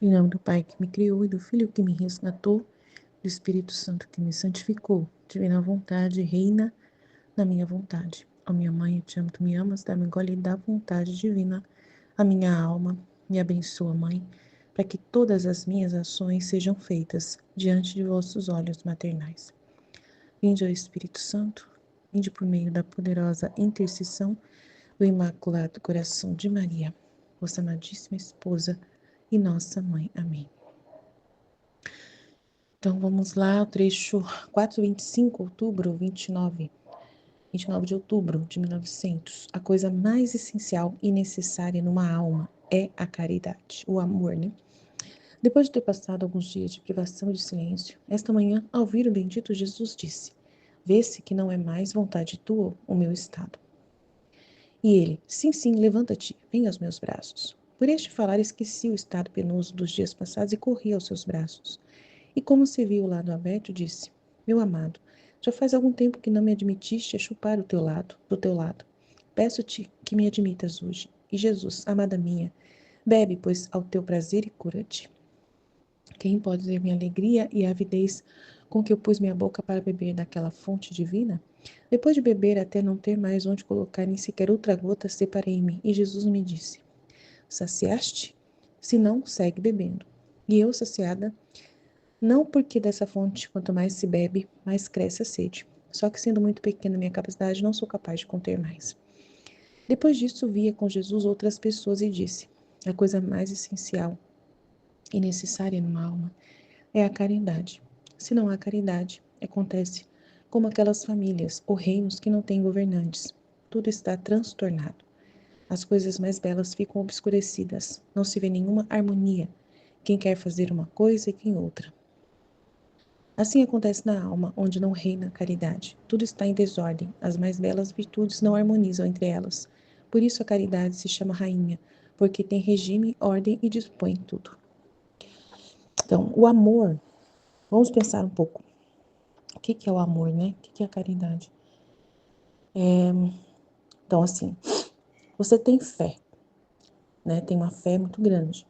Em nome do Pai que me criou e do Filho que me resgatou, do Espírito Santo que me santificou, divina vontade, reina na minha vontade. Ó minha mãe, eu te amo, tu me amas, dá-me gole da vontade divina, a minha alma, me abençoa, Mãe, para que todas as minhas ações sejam feitas diante de vossos olhos maternais. Vinde, ó Espírito Santo, vinde por meio da poderosa intercessão do Imaculado Coração de Maria, vossa amadíssima esposa e nossa mãe. Amém. Então vamos lá, o trecho 4:25, outubro, 29 de outubro de 1900. A coisa mais essencial e necessária numa alma é a caridade, o amor, né? Depois de ter passado alguns dias de privação e de silêncio, esta manhã, ao ouvir o bendito Jesus, disse: Vê-se que não é mais vontade tua o meu estado. E ele: Sim, sim, levanta-te, vem aos meus braços. Por este falar, esqueci o estado penoso dos dias passados e corri aos seus braços. E como se viu o lado aberto, disse: Meu amado, já faz algum tempo que não me admitiste a chupar do teu lado. Peço-te que me admitas hoje. E Jesus, amada minha, bebe, pois, ao teu prazer e cura-te. Quem pode ver minha alegria e a avidez com que eu pus minha boca para beber daquela fonte divina? Depois de beber até não ter mais onde colocar nem sequer outra gota, separei-me, e Jesus me disse: Saciaste? Se não, segue bebendo. E eu, saciada, não porque dessa fonte, quanto mais se bebe, mais cresce a sede. Só que sendo muito pequena minha capacidade, não sou capaz de conter mais. Depois disso, via com Jesus outras pessoas e disse: a coisa mais essencial e necessária numa alma é a caridade. Se não há caridade, acontece como aquelas famílias ou reinos que não têm governantes. Tudo está transtornado. As coisas mais belas ficam obscurecidas. Não se vê nenhuma harmonia. Quem quer fazer uma coisa e quem outra. Assim acontece na alma, onde não reina a caridade. Tudo está em desordem, as mais belas virtudes não harmonizam entre elas. Por isso a caridade se chama rainha, porque tem regime, ordem e dispõe tudo. Então, o amor, vamos pensar um pouco. O que é o amor, né? O que é a caridade? Então, assim, você tem fé, né? Tem uma fé muito grande.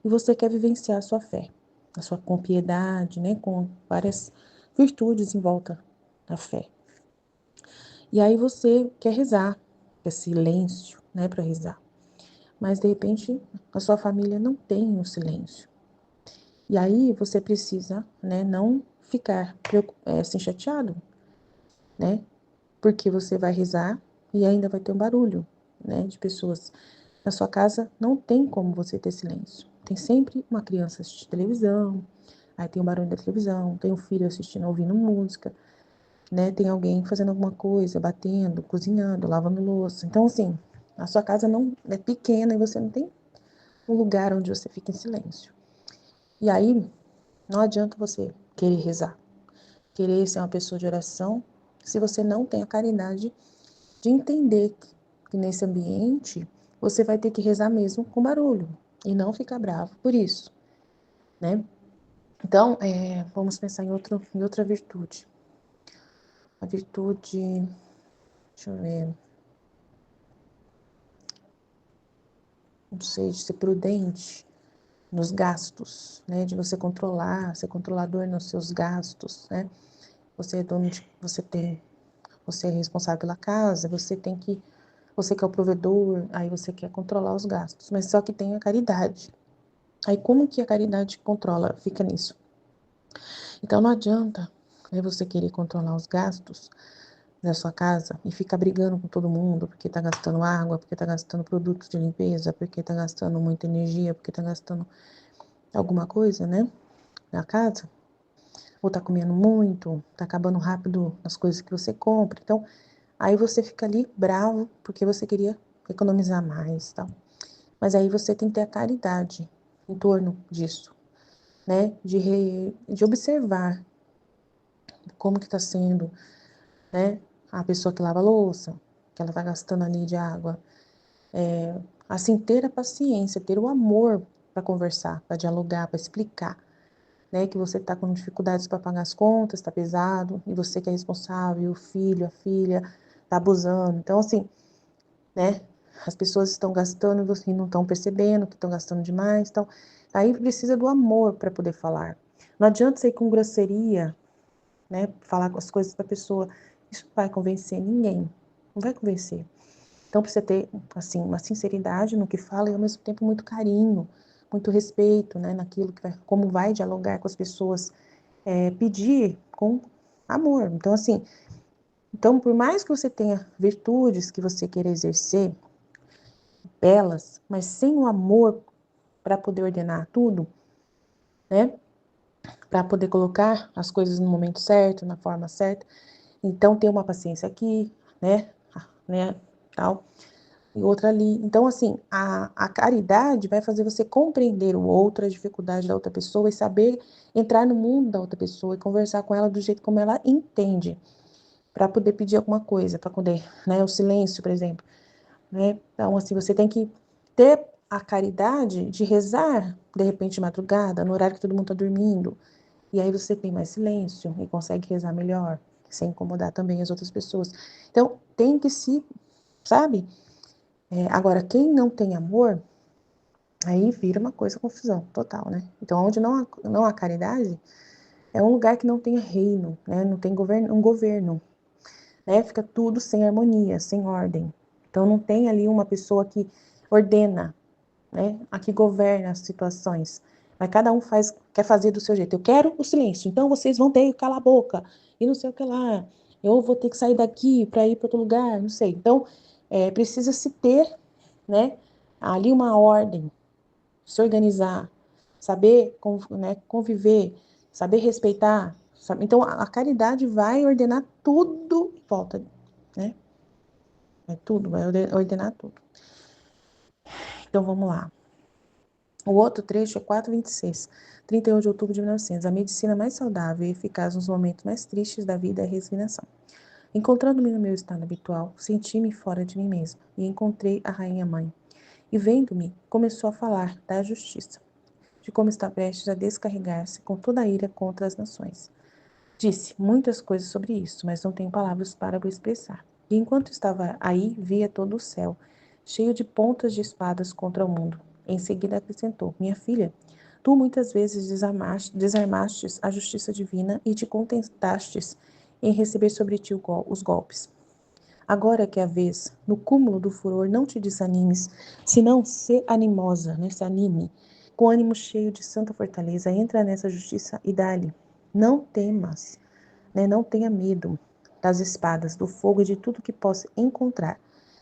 E você quer vivenciar a sua fé, a sua com piedade, né? Com várias virtudes em volta da fé. E aí você quer rezar, quer silêncio, né, para rezar. Mas de repente a sua família não tem o silêncio. E aí você precisa, né, não ficar assim chateado, né? Porque você vai rezar e ainda vai ter um barulho, né, de pessoas. Na sua casa não tem como você ter silêncio. Tem sempre uma criança assistindo televisão, aí tem o barulho da televisão, tem um filho assistindo, ouvindo música, né? Tem alguém fazendo alguma coisa, batendo, cozinhando, lavando louça. Então, assim, a sua casa não é pequena e você não tem um lugar onde você fica em silêncio. E aí, não adianta você querer rezar, querer ser uma pessoa de oração, se você não tem a caridade de entender que nesse ambiente você vai ter que rezar mesmo com barulho e não ficar bravo por isso, né? Então, vamos pensar em outra virtude. A virtude, deixa eu ver, não sei, de ser prudente nos gastos, né? De você controlar, ser controlador nos seus gastos, né? Você é dono de, você é responsável pela casa, você que é o provedor, aí você quer controlar os gastos, mas só que tem a caridade. Aí como que a caridade controla? Fica nisso. Então não adianta, né, você querer controlar os gastos da sua casa e ficar brigando com todo mundo porque tá gastando água, porque tá gastando produtos de limpeza, porque tá gastando muita energia, porque tá gastando alguma coisa, né, na casa, ou tá comendo muito, tá acabando rápido as coisas que você compra. Então, aí você fica ali bravo porque você queria economizar mais, tal. Mas aí você tem que ter a caridade em torno disso, né, de observar como que tá sendo, né, a pessoa que lava a louça, que ela tá gastando ali de água. Assim, ter a paciência, ter o amor para conversar, para dialogar, para explicar, né, que você está com dificuldades para pagar as contas, está pesado, e você que é responsável, o filho, a filha, está abusando. Então, assim, né, as pessoas estão gastando e não estão percebendo que estão gastando demais. Então, Aí precisa do amor para poder falar. Não adianta sair com grosseria, né? Falar as coisas para a pessoa. Isso não vai convencer ninguém. Não vai convencer. Então precisa ter, assim, uma sinceridade no que fala e ao mesmo tempo muito carinho, muito respeito, né? Naquilo que vai, como vai dialogar com as pessoas, pedir com amor. Então, assim, então, por mais que você tenha virtudes que você queira exercer, belas, mas sem o amor para poder ordenar tudo, né? Para poder colocar as coisas no momento certo, na forma certa. Então, ter uma paciência aqui, né, tal, e outra ali. Então, assim, a caridade vai fazer você compreender o outro, a dificuldade da outra pessoa e saber entrar no mundo da outra pessoa e conversar com ela do jeito como ela entende, para poder pedir alguma coisa, para poder, né, o silêncio, por exemplo, né? Então, assim, você tem que ter a caridade de rezar, de repente, de madrugada, no horário que todo mundo está dormindo, e aí você tem mais silêncio e consegue rezar melhor, sem incomodar também as outras pessoas. Então, tem que se, sabe? Agora, quem não tem amor, aí vira uma coisa confusão total, né? Então, onde não há caridade, é um lugar que não tem reino, né? Não tem um governo, né? Fica tudo sem harmonia, sem ordem. Então, não tem ali uma pessoa que ordena, né? A que governa as situações. Mas cada um quer fazer do seu jeito. Eu quero o silêncio, então vocês vão ter que calar a boca, e não sei o que lá. Eu vou ter que sair daqui para ir para outro lugar, não sei. Então, precisa se ter, né, ali uma ordem, se organizar, saber, né, conviver, saber respeitar. Sabe? Então, a caridade vai ordenar tudo em volta, né? É tudo, vai ordenar tudo. Então, vamos lá. O outro trecho é 4:26, 31 de outubro de 1900. A medicina mais saudável e eficaz nos momentos mais tristes da vida é a resignação. Encontrando-me no meu estado habitual, senti-me fora de mim mesma e encontrei a rainha mãe. E vendo-me, começou a falar da justiça, de como está prestes a descarregar-se com toda a ira contra as nações. Disse muitas coisas sobre isso, mas não tenho palavras para o expressar. E enquanto estava aí, via todo o céu, cheio de pontas de espadas contra o mundo. Em seguida acrescentou: Minha filha, tu muitas vezes desarmastes a justiça divina e te contentastes em receber sobre ti os golpes. Agora que é a vez, no cúmulo do furor, não te desanimes, senão se animosa, né? Se anime, com ânimo cheio de santa fortaleza, entra nessa justiça e dá-lhe. Não temas, né? Não tenha medo das espadas, do fogo e de tudo que possa encontrar.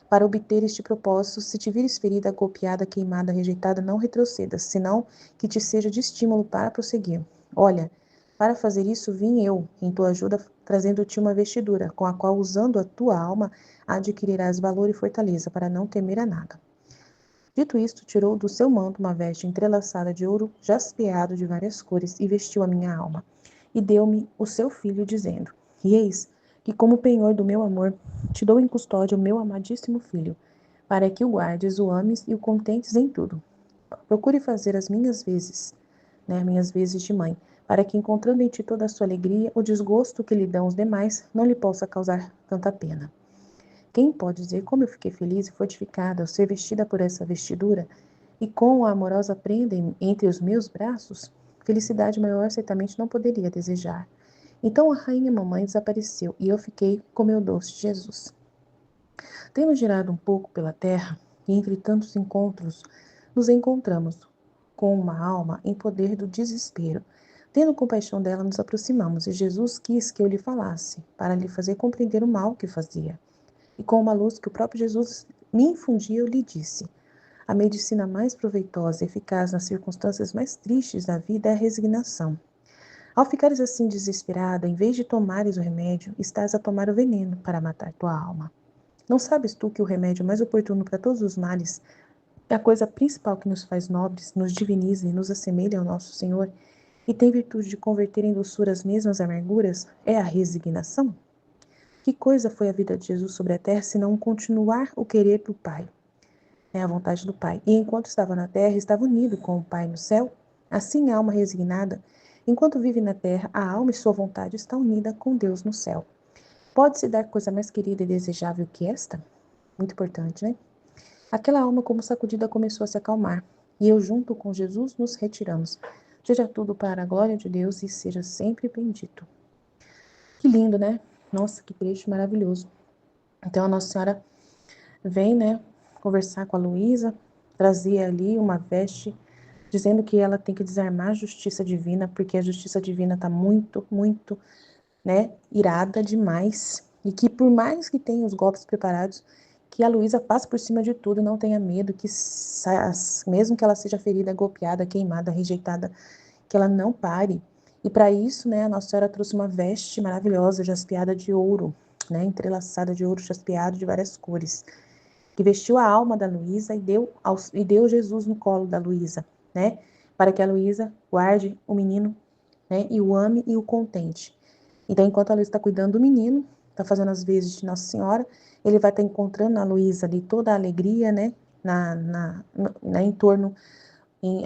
Para obter este propósito, se te vires ferida, golpeada, queimada, rejeitada, não retrocedas, senão que te seja de estímulo para prosseguir. Olha, para fazer isso vim eu, em tua ajuda, trazendo-te uma vestidura, com a qual, usando a tua alma, adquirirás valor e fortaleza, para não temer a nada. Dito isto, tirou do seu manto uma veste entrelaçada de ouro jaspeado de várias cores e vestiu a minha alma. E deu-me o seu filho, dizendo: E eis que, como penhor do meu amor, te dou em custódia o meu amadíssimo filho, para que o guardes, o ames e o contentes em tudo. Procure fazer as minhas vezes, né, minhas vezes de mãe, para que, encontrando em ti toda a sua alegria, o desgosto que lhe dão os demais não lhe possa causar tanta pena. Quem pode dizer como eu fiquei feliz e fortificada ao ser vestida por essa vestidura e com a amorosa prenda entre os meus braços? Felicidade maior certamente não poderia desejar. Então a rainha mamãe desapareceu e eu fiquei com meu doce Jesus. Tendo girado um pouco pela terra, e entre tantos encontros, nos encontramos com uma alma em poder do desespero. Tendo compaixão dela, nos aproximamos, e Jesus quis que eu lhe falasse, para lhe fazer compreender o mal que fazia. E com uma luz que o próprio Jesus me infundia, eu lhe disse: a medicina mais proveitosa e eficaz nas circunstâncias mais tristes da vida é a resignação. Ao ficares assim desesperada, em vez de tomares o remédio, estás a tomar o veneno para matar tua alma. Não sabes tu que o remédio mais oportuno para todos os males é a coisa principal que nos faz nobres, nos diviniza e nos assemelha ao nosso Senhor, e tem virtude de converter em doçura as mesmas amarguras? É a resignação? Que coisa foi a vida de Jesus sobre a terra, senão continuar o querer do Pai, a vontade do Pai. E enquanto estava na terra, estava unido com o Pai no céu. Assim a alma resignada, enquanto vive na terra, a alma e sua vontade está unida com Deus no céu. Pode-se dar coisa mais querida e desejável que esta? Muito importante, né? Aquela alma, como sacudida, começou a se acalmar. e eu junto com Jesus nos retiramos. Seja tudo para a glória de Deus e seja sempre bendito. Que lindo, né? Nossa, que trecho maravilhoso. Então a Nossa Senhora vem, né, conversar com a Luísa, trazer ali uma veste, dizendo que ela tem que desarmar a justiça divina, porque a justiça divina está muito, muito, né, irada demais, e que por mais que tenha os golpes preparados, que a Luísa passe por cima de tudo, não tenha medo, que mesmo que ela seja ferida, golpeada, queimada, rejeitada, que ela não pare. E para isso, né, a Nossa Senhora trouxe uma veste maravilhosa, jaspeada de ouro, né, entrelaçada de ouro jaspeado de várias cores, que vestiu a alma da Luísa e deu Jesus no colo da Luísa, né, para que a Luísa guarde o menino, né, e o ame e o contente. Então, enquanto a Luísa está cuidando do menino, está fazendo as vezes de Nossa Senhora, ele vai estar encontrando na Luísa ali toda a alegria, né, em torno,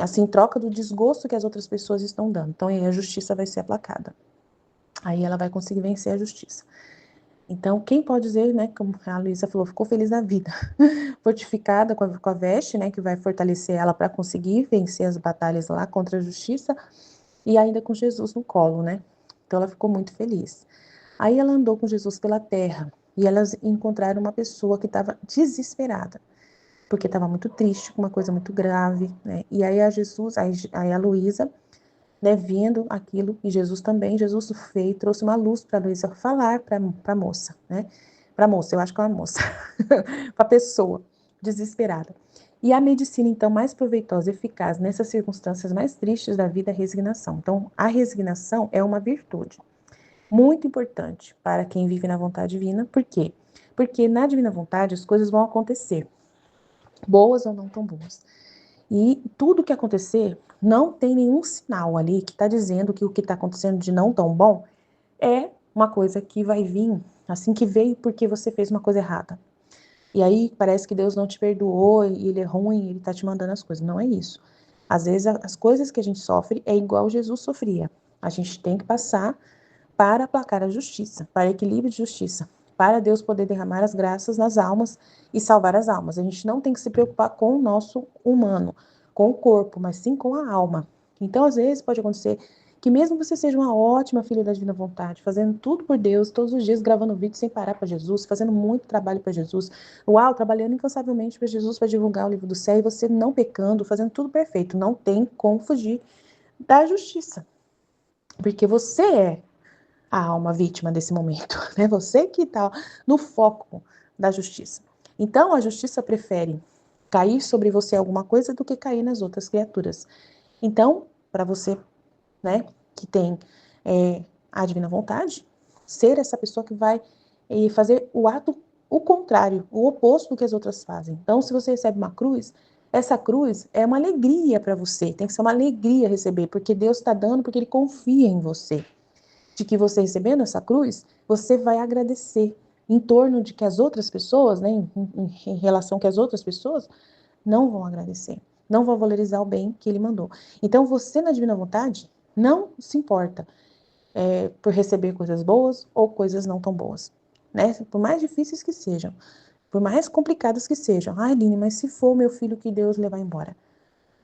assim, em troca do desgosto que as outras pessoas estão dando. Então, aí a justiça vai ser aplacada. Aí ela vai conseguir vencer a justiça. Então, quem pode dizer, né, como a Luísa falou, ficou feliz na vida, fortificada com a veste, né, que vai fortalecer ela para conseguir vencer as batalhas lá contra a justiça, e ainda com Jesus no colo, né? Então ela ficou muito feliz. Aí ela andou com Jesus pela terra, e elas encontraram uma pessoa que estava desesperada, porque estava muito triste, com uma coisa muito grave, né? E aí a Luísa, né, vendo aquilo, e Jesus também, Jesus veio, trouxe uma luz para a Luísa falar para a moça, né? Para a moça, eu acho que é uma moça, para a pessoa desesperada. E a medicina, então, mais proveitosa e eficaz nessas circunstâncias mais tristes da vida é a resignação. Então, a resignação é uma virtude muito importante para quem vive na vontade divina. Por quê? Porque na divina vontade as coisas vão acontecer, boas ou não tão boas. E tudo que acontecer, não tem nenhum sinal ali que está dizendo que o que está acontecendo de não tão bom é uma coisa que vai vir assim que veio porque você fez uma coisa errada. E aí parece que Deus não te perdoou e ele é ruim, ele está te mandando as coisas. Não é isso. Às vezes as coisas que a gente sofre é igual Jesus sofria. A gente tem que passar para aplacar a justiça, para equilíbrio de justiça, para Deus poder derramar as graças nas almas e salvar as almas. A gente não tem que se preocupar com o nosso humano, com o corpo, mas sim com a alma. Então, às vezes, pode acontecer que mesmo você seja uma ótima filha da divina vontade, fazendo tudo por Deus, todos os dias gravando vídeo sem parar para Jesus, fazendo muito trabalho para Jesus, uau, trabalhando incansavelmente para Jesus, para divulgar o livro do céu, e você não pecando, fazendo tudo perfeito, não tem como fugir da justiça. Porque você é a alma vítima desse momento, né? Você que está no foco da justiça. Então, a justiça prefere cair sobre você alguma coisa do que cair nas outras criaturas. Então, para você, né, que tem a divina vontade, ser essa pessoa que vai fazer o ato, o contrário, o oposto do que as outras fazem. Então, se você recebe uma cruz, essa cruz é uma alegria para você, tem que ser uma alegria receber, porque Deus está dando, porque Ele confia em você. De que você recebendo essa cruz, você vai agradecer em torno de que as outras pessoas, né, em relação que as outras pessoas não vão agradecer, não vão valorizar o bem que Ele mandou. Então, você na divina vontade não se importa por receber coisas boas ou coisas não tão boas, né? Por mais difíceis que sejam, por mais complicadas que sejam. Ai, Aline, mas se for meu filho que Deus levar embora?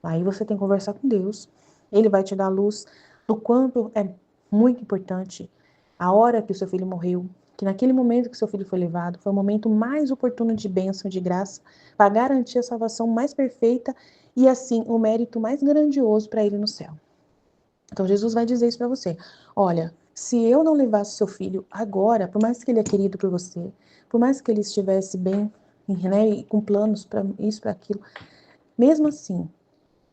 Aí você tem que conversar com Deus. Ele vai te dar luz do quanto é muito importante a hora que o seu filho morreu, que naquele momento que seu filho foi levado, foi o momento mais oportuno de bênção e de graça, para garantir a salvação mais perfeita e, assim, o mérito mais grandioso para ele no céu. Então, Jesus vai dizer isso para você. Olha, se eu não levasse seu filho agora, por mais que ele é querido por você, por mais que ele estivesse bem, né, e com planos para isso, para aquilo, mesmo assim,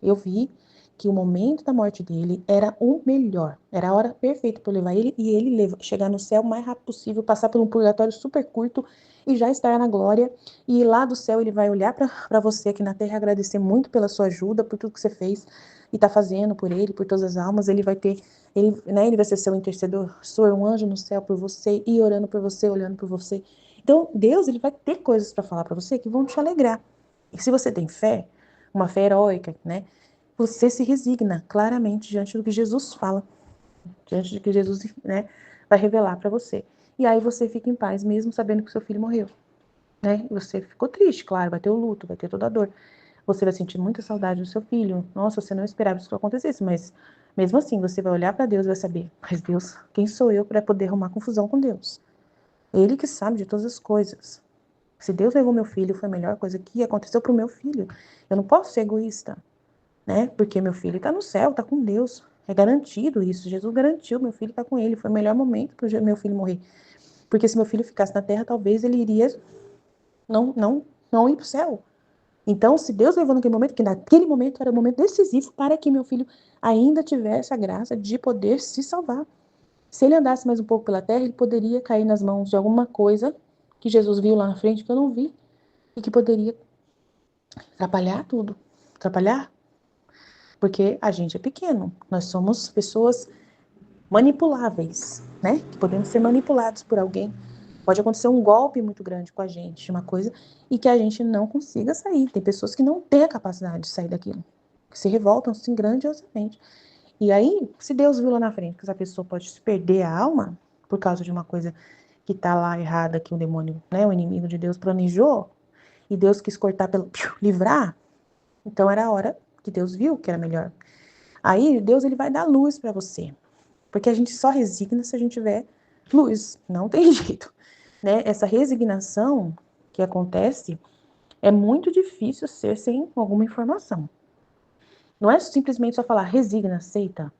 eu vi que o momento da morte dele era o melhor, era a hora perfeita para eu levar ele e ele chegar no céu o mais rápido possível, passar por um purgatório super curto e já estar na glória. E lá do céu ele vai olhar para você aqui na terra e agradecer muito pela sua ajuda, por tudo que você fez e está fazendo por ele, por todas as almas. Ele vai ter, ele vai ser seu intercedor, seu um anjo no céu por você e orando por você, olhando por você. Então Deus ele vai ter coisas para falar para você que vão te alegrar. E se você tem fé, uma fé heróica, né? Você se resigna claramente diante do que Jesus fala, diante do que Jesus, né, vai revelar para você. E aí você fica em paz, mesmo sabendo que seu filho morreu, né? Você ficou triste, claro, vai ter o luto, vai ter toda a dor. você vai sentir muita saudade do seu filho. Nossa, você não esperava que isso acontecesse, mas mesmo assim, você vai olhar para Deus e vai saber, mas Deus, quem sou eu para poder arrumar confusão com Deus? Ele que sabe de todas as coisas. Se Deus levou meu filho, foi a melhor coisa que aconteceu para o meu filho. Eu não posso ser egoísta, né? Porque meu filho está no céu, está com Deus. É garantido isso. Jesus garantiu, meu filho está com ele. Foi o melhor momento para o meu filho morrer. Porque se meu filho ficasse na terra, talvez ele iria não ir para o céu. Então, se Deus levou naquele momento, que naquele momento era o momento decisivo para que meu filho ainda tivesse a graça de poder se salvar. Se ele andasse mais um pouco pela terra, ele poderia cair nas mãos de alguma coisa que Jesus viu lá na frente que eu não vi e que poderia atrapalhar tudo. Atrapalhar? Porque a gente é pequeno. Nós somos pessoas manipuláveis, né? Que podemos ser manipulados por alguém. Pode acontecer um golpe muito grande com a gente, uma coisa, e que a gente não consiga sair. Tem pessoas que não têm a capacidade de sair daquilo, que se revoltam assim grandiosamente. E aí, se Deus viu lá na frente que essa pessoa pode se perder a alma por causa de uma coisa que tá lá errada, que o demônio, né, o inimigo de Deus planejou, e Deus quis cortar pelo livrar, então era a hora que Deus viu que era melhor. Aí Deus ele vai dar luz para você, porque a gente só resigna se a gente tiver luz, não tem jeito, né? Essa resignação que acontece é muito difícil ser sem alguma informação. Não é simplesmente só falar resigna, aceita.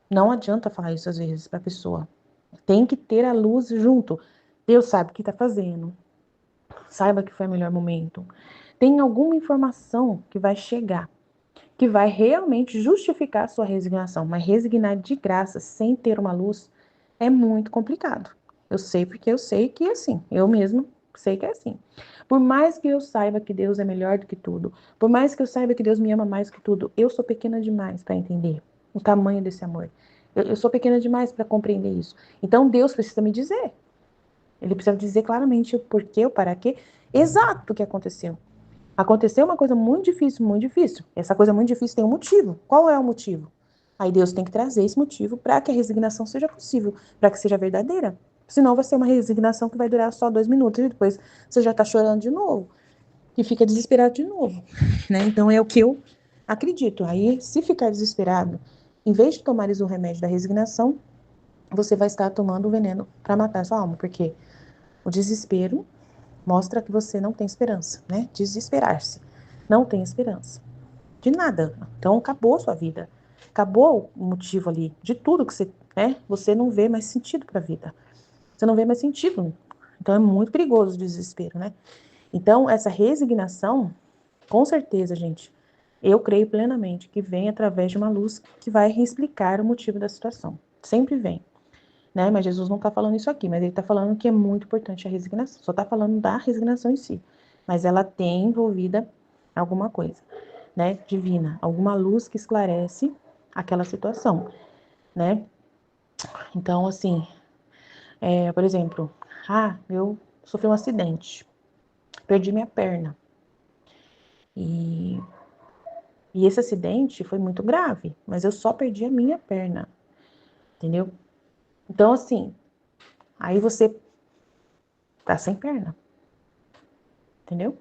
Não adianta falar isso às vezes para a pessoa. Tem que ter a luz junto. Deus sabe o que está fazendo. Saiba que foi o melhor momento. Tem alguma informação que vai chegar, que vai realmente justificar a sua resignação. Mas resignar de graça, sem ter uma luz, é muito complicado. Eu sei porque eu sei que é assim. Eu mesmo sei que é assim. Por mais que eu saiba que Deus é melhor do que tudo, por mais que eu saiba que Deus me ama mais que tudo, eu sou pequena demais para entender o tamanho desse amor. Eu sou pequena demais para compreender isso. Então Deus precisa me dizer. Ele precisa dizer claramente o porquê, o para quê, exato o que aconteceu. Aconteceu uma coisa muito difícil, muito difícil. Essa coisa muito difícil tem um motivo. Qual é o motivo? Aí Deus tem que trazer esse motivo para que a resignação seja possível, para que seja verdadeira. Senão vai ser uma resignação que vai durar só 2 minutos e depois você já está chorando de novo e fica desesperado de novo, né? Então é o que eu acredito. Aí, se ficar desesperado, em vez de tomares o remédio da resignação, você vai estar tomando o veneno para matar sua alma, porque o desespero mostra que você não tem esperança, né? Desesperar-se. Não tem esperança. De nada. Então, acabou a sua vida. Acabou o motivo ali de tudo que você, né? Você não vê mais sentido para a vida. Você não vê mais sentido. Então, é muito perigoso o desespero, né? Então, essa resignação, com certeza, gente, eu creio plenamente que vem através de uma luz que vai explicar o motivo da situação. Sempre vem. Né? Mas Jesus não está falando isso aqui, mas ele está falando que é muito importante a resignação. Só está falando da resignação em si, mas ela tem envolvida alguma coisa, né? Divina, alguma luz que esclarece aquela situação, né? Então, assim, por exemplo, eu sofri um acidente, perdi minha perna e esse acidente foi muito grave, mas eu só perdi a minha perna, entendeu? Então, assim, aí você tá sem perna, entendeu?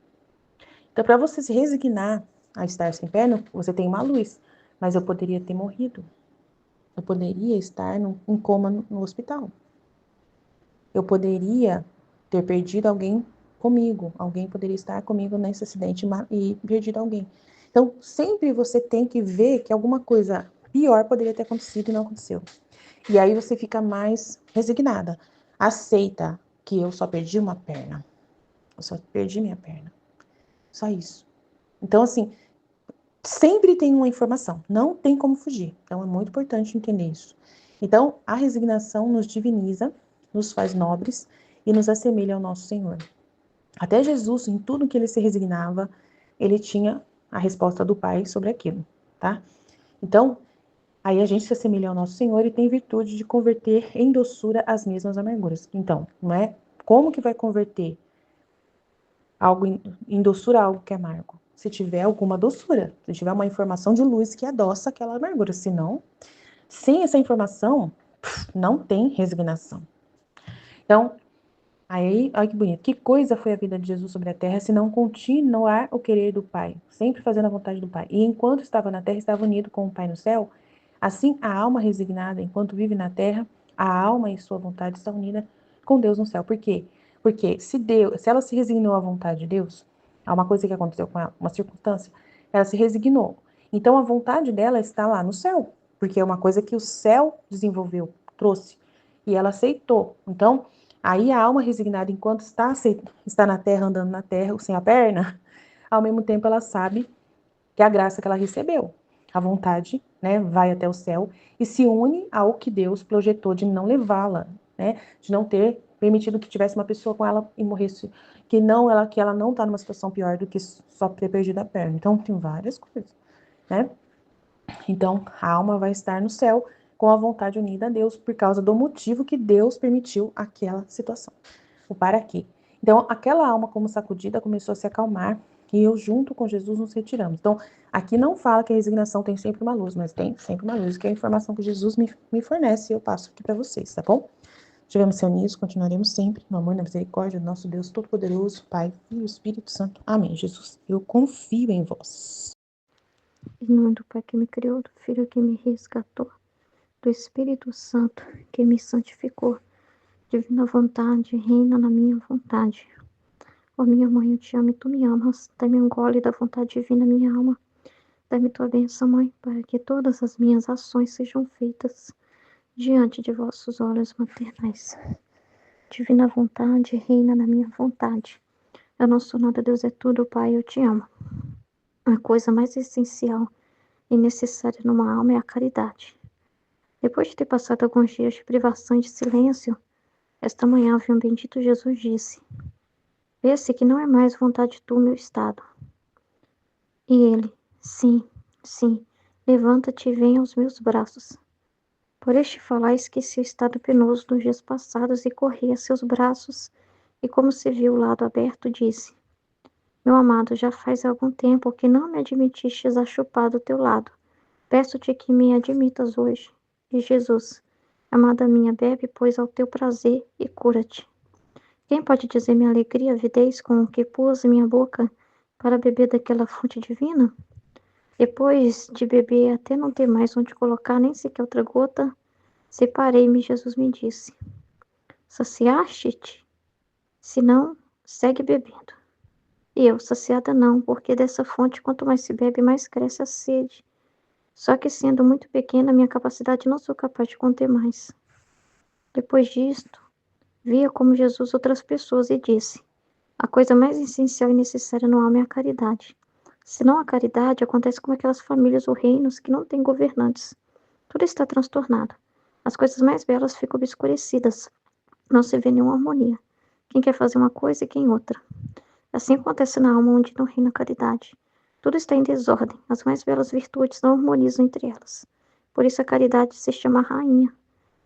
Então, para você se resignar a estar sem perna, você tem uma luz. Mas eu poderia ter morrido. Eu poderia estar em coma no hospital. Eu poderia ter perdido alguém comigo. Alguém poderia estar comigo nesse acidente e perdido alguém. Então, sempre você tem que ver que alguma coisa pior poderia ter acontecido e não aconteceu. E aí você fica mais resignada. Aceita que eu só perdi uma perna. Eu só perdi minha perna. Só isso. Então, assim, sempre tem uma informação, não tem como fugir. Então é muito importante entender isso. Então, a resignação nos diviniza, nos faz nobres e nos assemelha ao nosso Senhor. Até Jesus, em tudo que ele se resignava, ele tinha a resposta do Pai sobre aquilo, tá? Então, aí a gente se assemelha ao nosso Senhor e tem virtude de converter em doçura as mesmas amarguras. Então, não é como que vai converter algo em doçura algo que é amargo? Se tiver alguma doçura, se tiver uma informação de luz que adoça aquela amargura. Senão, sem essa informação, não tem resignação. Então, Aí, olha que bonito. Que coisa foi a vida de Jesus sobre a terra, se não continuar o querer do Pai, sempre fazendo a vontade do Pai. E enquanto estava na terra, estava unido com o Pai no céu. Assim, a alma resignada, enquanto vive na terra, a alma em sua vontade está unida com Deus no céu. Por quê? Porque se ela se resignou à vontade de Deus, a uma coisa que aconteceu com ela, uma circunstância, ela se resignou. Então, a vontade dela está lá no céu, porque é uma coisa que o céu desenvolveu, trouxe, e ela aceitou. Então, aí a alma resignada, enquanto está na terra, andando na terra, sem a perna, ao mesmo tempo ela sabe que a graça que ela recebeu, a vontade, né, vai até o céu e se une ao que Deus projetou de não levá-la, né, de não ter permitido que tivesse uma pessoa com ela e morresse, que ela não está numa situação pior do que só ter perdido a perna. Então tem várias coisas, né? Então a alma vai estar no céu com a vontade unida a Deus por causa do motivo que Deus permitiu aquela situação. O para quê. Então, aquela alma, como sacudida, começou a se acalmar e eu, junto com Jesus, nos retiramos. Então, aqui não fala que a resignação tem sempre uma luz, mas tem sempre uma luz, que é a informação que Jesus me fornece e eu passo aqui para vocês, tá bom? Estivemos reunidos, continuaremos sempre no amor e na misericórdia do nosso Deus Todo-Poderoso, Pai, Filho e Espírito Santo. Amém, Jesus. Eu confio em vós. Em nome do Pai que me criou, do Filho que me resgatou, do Espírito Santo que me santificou. Divina vontade, reina na minha vontade. Ó minha mãe, eu te amo e tu me amas. Dá-me um gole da vontade divina, minha alma. Dá-me tua bênção, mãe, para que todas as minhas ações sejam feitas diante de vossos olhos maternais. Divina vontade, reina na minha vontade. Eu não sou nada, Deus é tudo, Pai, eu te amo. A coisa mais essencial e necessária numa alma é a caridade. Depois de ter passado alguns dias de privação e de silêncio, esta manhã vi um bendito Jesus disse: Vê-se que não é mais vontade tua meu estado. E ele: Sim, sim, levanta-te e vem aos meus braços. Por este falar esqueci o estado penoso dos dias passados e corri a seus braços, e como se viu o lado aberto, disse: Meu amado, já faz algum tempo que não me admitistes a chupar do teu lado. Peço-te que me admitas hoje. E Jesus: Amada minha, bebe, pois, ao teu prazer e cura-te. Quem pode dizer minha alegria, avidez com que pus minha boca para beber daquela fonte divina? Depois de beber até não ter mais onde colocar nem sequer outra gota, separei-me. Jesus me disse: Saciaste-te? Se não, segue bebendo. E eu, saciada não, porque dessa fonte quanto mais se bebe, mais cresce a sede. Só que sendo muito pequena, minha capacidade não sou capaz de conter mais. Depois disto, via como Jesus outras pessoas e disse: A coisa mais essencial e necessária no homem é a caridade. Se não há caridade, acontece como aquelas famílias ou reinos que não têm governantes. Tudo está transtornado. As coisas mais belas ficam obscurecidas. Não se vê nenhuma harmonia. Quem quer fazer uma coisa e quem outra. Assim acontece na alma onde não reina a caridade. Tudo está em desordem. As mais belas virtudes não harmonizam entre elas. Por isso a caridade se chama rainha,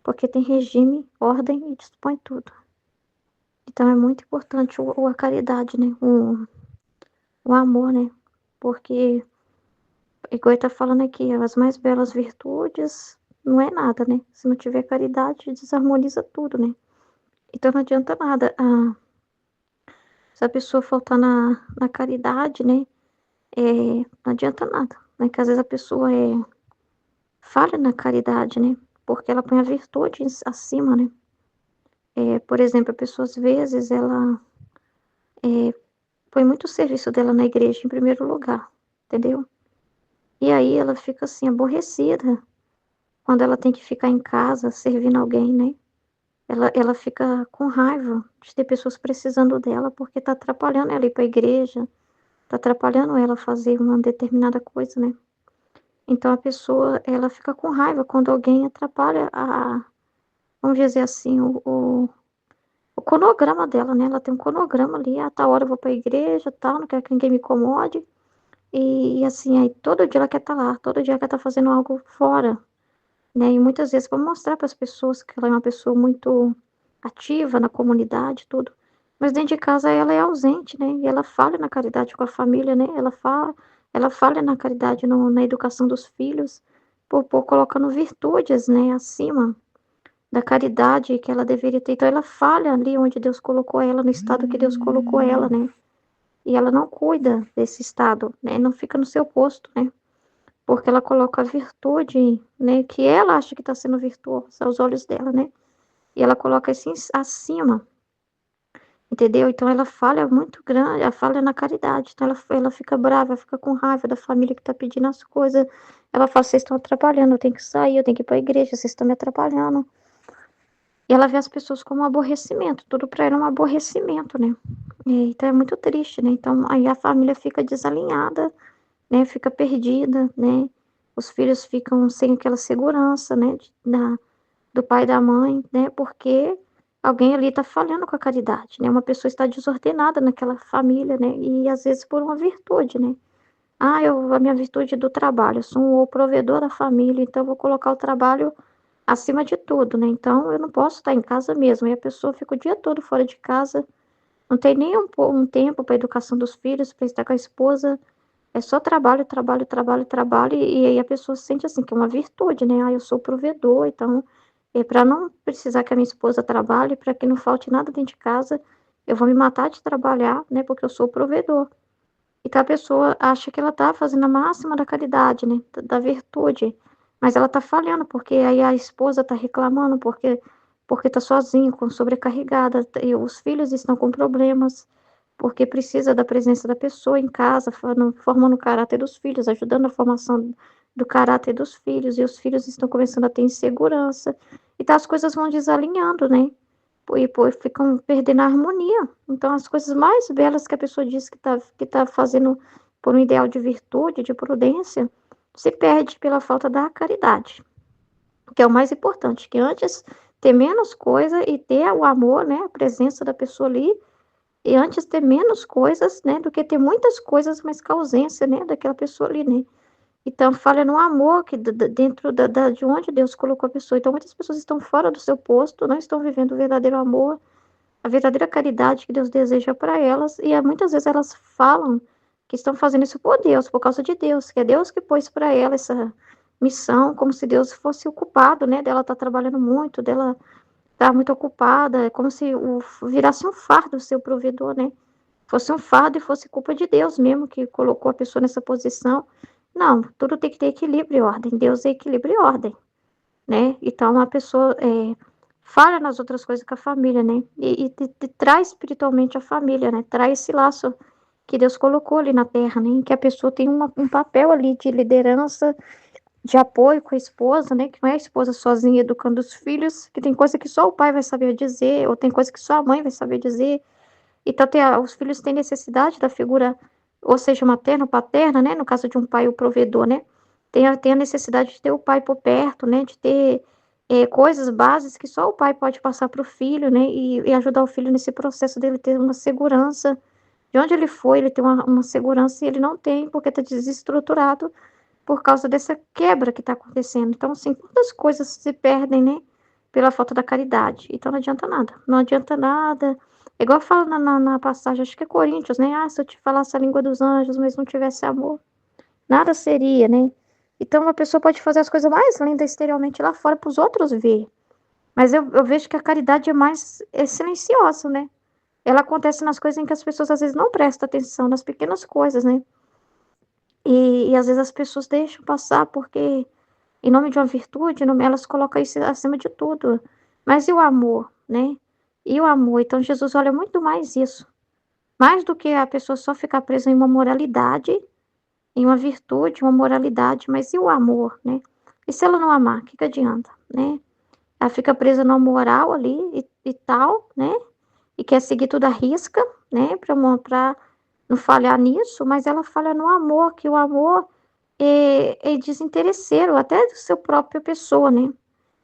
porque tem regime, ordem e dispõe tudo. Então é muito importante a caridade, né? O amor, né? Porque, igual ele tá falando aqui, as mais belas virtudes não é nada, né? Se não tiver caridade, desarmoniza tudo, né? Então não adianta nada. Se a pessoa faltar na caridade, né? Não adianta nada, né? Que às vezes a pessoa falha na caridade, né? Porque ela põe a virtude acima, né? Por exemplo, a pessoa às vezes ela põe muito o serviço dela na igreja em primeiro lugar, entendeu? E aí ela fica assim, aborrecida quando ela tem que ficar em casa servindo alguém, né? Ela fica com raiva de ter pessoas precisando dela porque tá atrapalhando ela ir pra igreja, tá atrapalhando ela fazer uma determinada coisa, né? Então a pessoa, ela fica com raiva quando alguém atrapalha vamos dizer assim, o cronograma dela, né? Ela tem um cronograma ali, a tal hora eu vou pra igreja, tal, não quero que ninguém me incomode. E assim, aí todo dia ela quer estar lá, todo dia ela quer estar fazendo algo fora, né? E muitas vezes para mostrar para as pessoas que ela é uma pessoa muito ativa na comunidade, tudo. Mas dentro de casa ela é ausente, né? E ela falha na caridade com a família, né? Ela falha na caridade na educação dos filhos, por colocando virtudes, né, acima da caridade que ela deveria ter. Então ela falha ali onde Deus colocou ela, no estado que Deus colocou ela, né? E ela não cuida desse estado, né? Não fica no seu posto, né? Porque ela coloca a virtude, né? Que ela acha que está sendo virtuosa aos olhos dela, né? E ela coloca assim acima, entendeu? Então ela falha muito grande, ela falha na caridade. Então ela fica brava, fica com raiva da família que está pedindo as coisas. Ela fala: vocês estão atrapalhando, eu tenho que sair, eu tenho que ir para a igreja, vocês estão me atrapalhando. E ela vê as pessoas como um aborrecimento, tudo para ela é um aborrecimento, né? Então é muito triste, né? Então aí a família fica desalinhada, né? Fica perdida, né? Os filhos ficam sem aquela segurança, né? Do pai e da mãe, né? Porque alguém ali está falhando com a caridade, né? Uma pessoa está desordenada naquela família, né? E às vezes por uma virtude, né? Ah, a minha virtude do trabalho, eu sou o provedor da família, então eu vou colocar o trabalho acima de tudo, né? Então eu não posso estar em casa mesmo. E a pessoa fica o dia todo fora de casa, não tem nem um tempo para a educação dos filhos, para estar com a esposa. É só trabalho, trabalho, trabalho, trabalho, e aí a pessoa se sente assim, que é uma virtude, né? Ah, eu sou provedor, então, para não precisar que a minha esposa trabalhe, para que não falte nada dentro de casa, eu vou me matar de trabalhar, né? Porque eu sou provedor. Então a pessoa acha que ela está fazendo a máxima da caridade, né? Da virtude, mas ela está falhando, porque aí a esposa está reclamando, porque está sozinha, sobrecarregada, e os filhos estão com problemas, porque precisa da presença da pessoa em casa, formando o caráter dos filhos, ajudando na formação do caráter dos filhos, e os filhos estão começando a ter insegurança. Então as coisas vão desalinhando, né? E ficam perdendo a harmonia. Então as coisas mais belas que a pessoa diz que tá fazendo por um ideal de virtude, de prudência, se perde pela falta da caridade, que é o mais importante, que antes ter menos coisa e ter o amor, né, a presença da pessoa ali, e antes ter menos coisas, né, do que ter muitas coisas, mas com a ausência, né, daquela pessoa ali, né. Então, falha no amor que dentro de onde Deus colocou a pessoa. Então, muitas pessoas estão fora do seu posto, não estão vivendo o verdadeiro amor, a verdadeira caridade que Deus deseja para elas, e muitas vezes elas falam que estão fazendo isso por Deus, por causa de Deus, que é Deus que pôs para ela essa missão, como se Deus fosse o culpado, né, dela estar trabalhando muito, dela estar muito ocupada, é como se virasse um fardo ser o provedor, né, fosse um fardo e fosse culpa de Deus mesmo, que colocou a pessoa nessa posição. Não, tudo tem que ter equilíbrio e ordem, Deus é equilíbrio e ordem, né? Então a pessoa falha nas outras coisas com a família, né? E traz espiritualmente a família, né? Traz esse laço que Deus colocou ali na terra, né? Em que a pessoa tem um papel ali de liderança, de apoio com a esposa, né? Que não é a esposa sozinha educando os filhos, que tem coisa que só o pai vai saber dizer, ou tem coisa que só a mãe vai saber dizer. Então os filhos têm necessidade da figura, ou seja, materna ou paterna, né? No caso de um pai, o provedor, né? Tem a necessidade de ter o pai por perto, né? De ter coisas bases que só o pai pode passar para o filho, né? E ajudar o filho nesse processo dele ter uma segurança. De onde ele foi, ele tem uma segurança e ele não tem, porque está desestruturado por causa dessa quebra que está acontecendo. Então, assim, quantas coisas se perdem, né? Pela falta da caridade. Então, não adianta nada. Não adianta nada. É igual fala na passagem, acho que é Coríntios, né? Ah, se eu te falasse a língua dos anjos, mas não tivesse amor, nada seria, né? Então, uma pessoa pode fazer as coisas mais lindas exteriormente lá fora para os outros ver. Mas eu vejo que a caridade é silenciosa, né? Ela acontece nas coisas em que as pessoas às vezes não prestam atenção, nas pequenas coisas, né? E às vezes as pessoas deixam passar porque, em nome de uma virtude, elas colocam isso acima de tudo. Mas e o amor, né? E o amor? Então, Jesus olha muito mais isso. Mais do que a pessoa só ficar presa em uma moralidade, em uma virtude, uma moralidade, mas e o amor, né? E se ela não amar, o que adianta, né? Ela fica presa numa moral ali e tal, né? E quer seguir tudo à risca, né? Para não falhar nisso, mas ela falha no amor, que o amor é desinteresseiro, até do seu própria pessoa, né?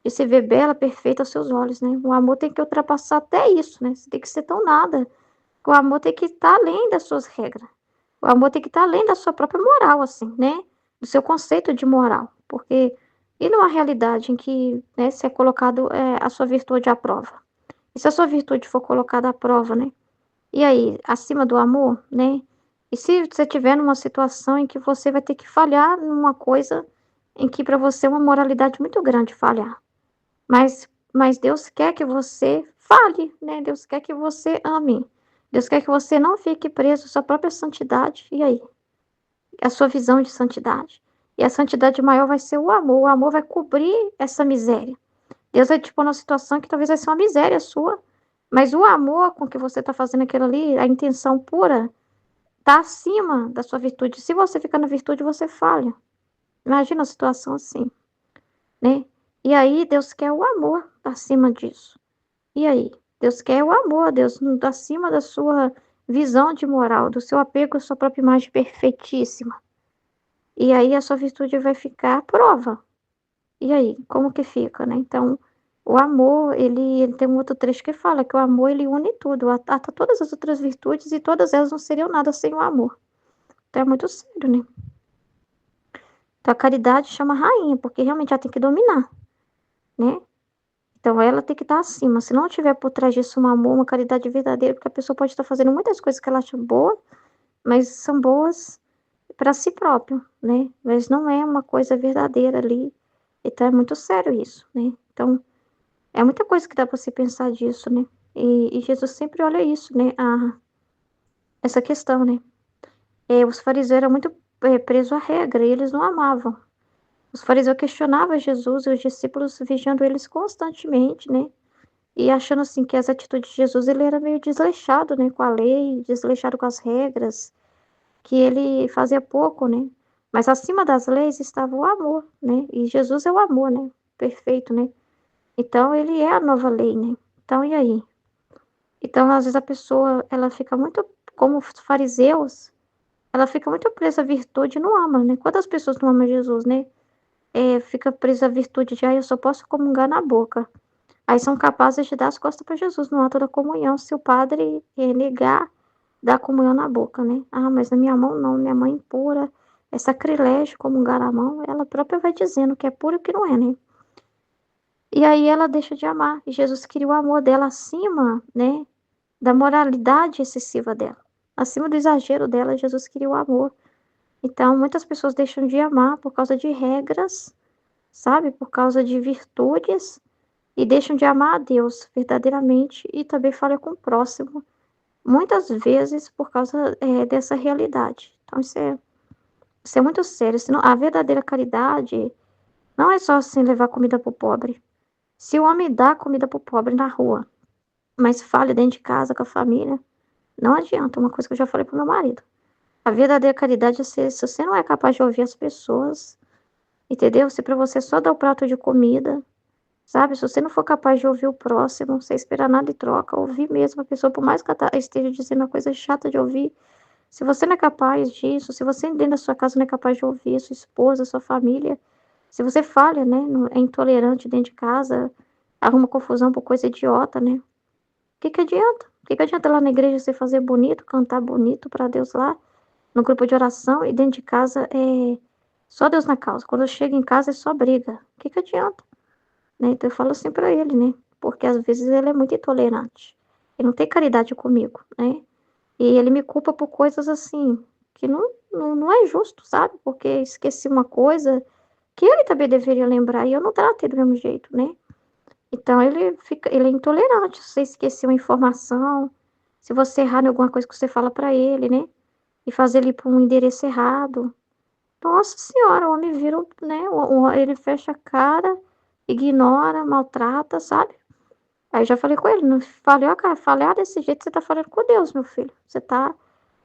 De se ver bela, perfeita aos seus olhos, né? O amor tem que ultrapassar até isso, né? Você tem que ser tão nada. O amor tem que estar além das suas regras. O amor tem que estar além da sua própria moral, assim, né? Do seu conceito de moral. Porque, e numa realidade em que, né, se é colocado a sua virtude à prova? E se a sua virtude for colocada à prova, né? E aí, acima do amor, né? E se você tiver numa situação em que você vai ter que falhar numa coisa em que para você é uma moralidade muito grande falhar. Mas Mas Deus quer que você fale, né? Deus quer que você ame. Deus quer que você não fique preso à sua própria santidade. E aí? A sua visão de santidade. E a santidade maior vai ser o amor. O amor vai cobrir essa miséria. Deus vai te pôr numa situação que talvez vai ser uma miséria sua. Mas o amor com que você está fazendo aquilo ali, a intenção pura, está acima da sua virtude. Se você ficar na virtude, você falha. Imagina a situação assim, né? E aí Deus quer o amor acima disso. E aí? Deus quer o amor, Deus acima da sua visão de moral, do seu apego à sua própria imagem perfeitíssima. E aí a sua virtude vai ficar à prova. E aí, como que fica, né? Então, o amor, ele tem um outro trecho que fala que o amor, ele une tudo, ata todas as outras virtudes e todas elas não seriam nada sem o amor. Então, é muito sério, né? Então, a caridade chama rainha, porque realmente ela tem que dominar, né? Então, ela tem que estar acima. Se não tiver por trás disso um amor, uma caridade verdadeira, porque a pessoa pode estar fazendo muitas coisas que ela acha boa, mas são boas para si próprio, né? Mas não é uma coisa verdadeira ali. Então, é muito sério isso, né? Então, é muita coisa que dá para você pensar disso, né? E Jesus sempre olha isso, né? Essa questão, né? Os fariseus eram muito presos à regra e eles não amavam. Os fariseus questionavam Jesus e os discípulos vigiando eles constantemente, né? E achando assim que as atitudes de Jesus ele era meio desleixado, né? Com a lei, desleixado com as regras, que ele fazia pouco, né? Mas acima das leis estava o amor, né? E Jesus é o amor, né? Perfeito, né? Então ele é a nova lei, né? Então e aí? Então, às vezes, a pessoa, ela fica muito, como os fariseus, ela fica muito presa à virtude e não ama, né? Quantas pessoas não amam Jesus, né? Fica presa à virtude de, eu só posso comungar na boca. Aí são capazes de dar as costas para Jesus no ato da comunhão, se o padre negar dar comunhão na boca, né? Ah, mas na minha mão não, minha mãe impura, é sacrilégio comungar na mão. Ela própria vai dizendo que é puro e que não é, né? E aí ela deixa de amar. E Jesus queria o amor dela acima, né? Da moralidade excessiva dela. Acima do exagero dela, Jesus queria o amor. Então, muitas pessoas deixam de amar por causa de regras, sabe? Por causa de virtudes, e deixam de amar a Deus verdadeiramente e também falham com o próximo, muitas vezes por causa dessa realidade. Então, isso é muito sério. Senão, a verdadeira caridade não é só assim levar comida para o pobre. Se o homem dá comida para o pobre na rua, mas falha dentro de casa com a família, não adianta, uma coisa que eu já falei pro meu marido. A verdadeira caridade é se você não é capaz de ouvir as pessoas, entendeu? Se para você só dar o prato de comida, sabe? Se você não for capaz de ouvir o próximo, sem esperar nada em troca, ouvir mesmo a pessoa, por mais que ela esteja dizendo uma coisa chata de ouvir, se você não é capaz disso, se você dentro da sua casa não é capaz de ouvir a sua esposa, a sua família, se você falha, né? É intolerante dentro de casa, arruma confusão por coisa idiota, né? O que adianta? O que adianta lá na igreja você fazer bonito, cantar bonito para Deus lá, no grupo de oração, e dentro de casa é só Deus na causa. Quando eu chego em casa é só briga. O que adianta? Né? Então eu falo assim para ele, né? Porque às vezes ele é muito intolerante. Ele não tem caridade comigo, né? E ele me culpa por coisas assim, que não é justo, sabe? Porque esqueci uma coisa que ele também deveria lembrar e eu não tratei do mesmo jeito, né? Então ele é intolerante. Se você esquecer uma informação, se você errar em alguma coisa que você fala para ele, né? E fazer ele para um endereço errado. Nossa senhora, o homem vira, né? Ele fecha a cara, ignora, maltrata, sabe? Aí eu já falei com ele, não falei, ó, cara, falhar desse jeito, você tá falando com Deus, meu filho. Você tá.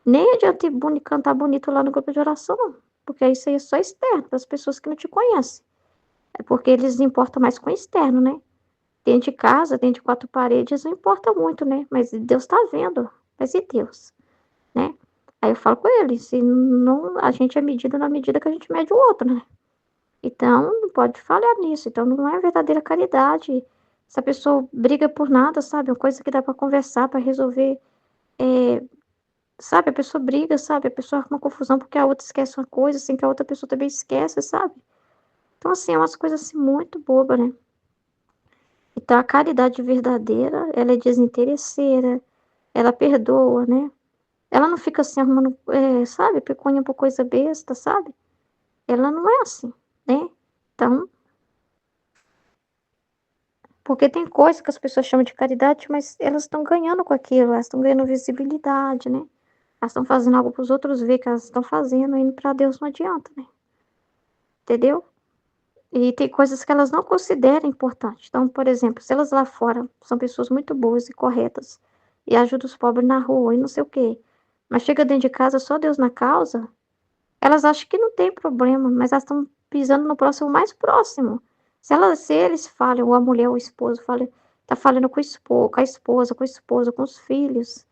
Nem adianta ir cantar bonito lá no grupo de oração, não. Porque isso aí é só externo, para as pessoas que não te conhecem. É porque eles importam mais com o externo, né? Dentro de casa, dentro de quatro paredes, não importa muito, né? Mas Deus tá vendo. Mas e Deus? Né? Aí eu falo com ele, se não, a gente é medido na medida que a gente mede o outro, né? Então, não pode falhar nisso. Então, não é verdadeira caridade. Se a pessoa briga por nada, sabe? Uma coisa que dá para conversar, para resolver, é, sabe? A pessoa briga, sabe? A pessoa arruma confusão porque a outra esquece uma coisa, assim, que a outra pessoa também esquece, sabe? Então, assim, é umas coisas assim muito bobas, né? Então, a caridade verdadeira, ela é desinteresseira, ela perdoa, né? Ela não fica assim arrumando, sabe, picuinha por coisa besta, sabe? Ela não é assim, né? Então, Porque tem coisa que as pessoas chamam de caridade, mas elas estão ganhando com aquilo, elas estão ganhando visibilidade, né? Elas estão fazendo algo para os outros ver que elas estão fazendo, indo para Deus não adianta, né? Entendeu? E tem coisas que elas não consideram importantes. Então, por exemplo, se elas lá fora são pessoas muito boas e corretas e ajudam os pobres na rua e não sei o quê, mas chega dentro de casa só Deus na causa, elas acham que não tem problema, mas elas estão pisando no próximo mais próximo. Se eles falam, ou a mulher ou o esposo fala, tá falando com a esposa, com os filhos,